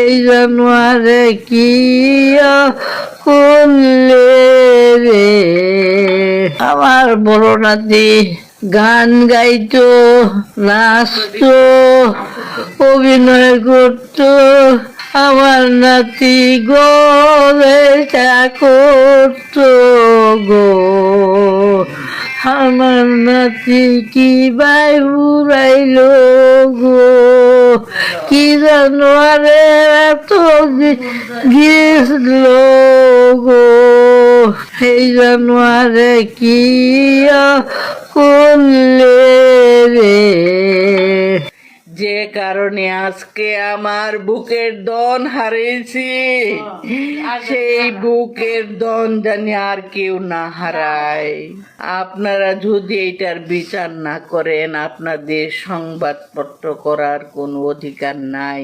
এই জানুয়ারে কি করলে রে। আমার বড় নাতি গান গাইতো, নাচতো, অভিনয় করতো। আমার নাতি গলে করতো গো। আমার নাতি কি বাই উড়াইলো গো। কি জানুয়ারে এত গিয়েছিল গো। এই জানুয়ারে কি করলে রে। যে কারণে আজকে আমার বুকের দন হারিয়েছি, সেই বুকের দন জানি আর কেউ না হারায়। আপনারা যদি এটার বিচার না করেন, আপনাদের সংবাদপত্র করার কোনো অধিকার নাই।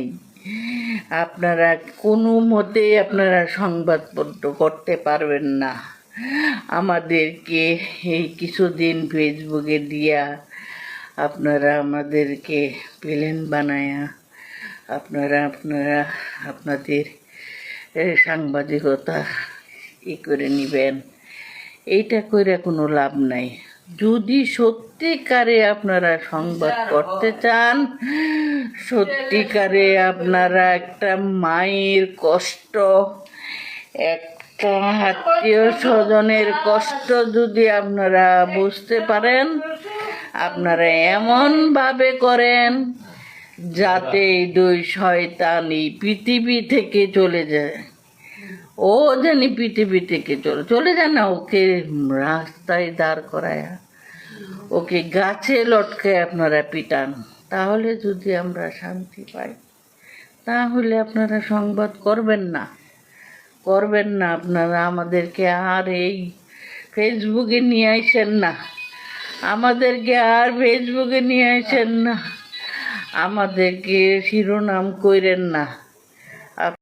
আপনারা কোনো মতেই আপনারা সংবাদপত্র করতে পারবেন না। আমাদেরকে এই কিছুদিন ফেসবুকে দিয়া আপনারা আমাদেরকে প্লেন বানায়া আপনারা আপনাদের সাংবাদিকতা করে নেবেন। এইটা করে কোনো লাভ নাই। যদি সত্যিকারে আপনারা সংবাদ করতে চান, সত্যিকারে আপনারা একটা মায়ের কষ্ট, একটা আত্মীয় স্বজনের কষ্ট যদি আপনারা বুঝতে পারেন, আপনারা এমনভাবে করেন যাতে দুই শয়তান এই পৃথিবী থেকে চলে যায়। ও জানি পৃথিবী থেকে চলে যায় না, ওকে রাস্তায় দাঁড় করায়, ওকে গাছে লটকায় আপনারা পিটান। তাহলে যদি আমরা শান্তি পাই, তাহলে আপনারা সংবাদ করবেন না। আপনারা আমাদেরকে আর এই ফেসবুকে নিয়ে আসেন না। আমাদেরকে আর ফেসবুকে নিয়ে আসেন না। আমাদেরকে শিরোনাম কইরেন না।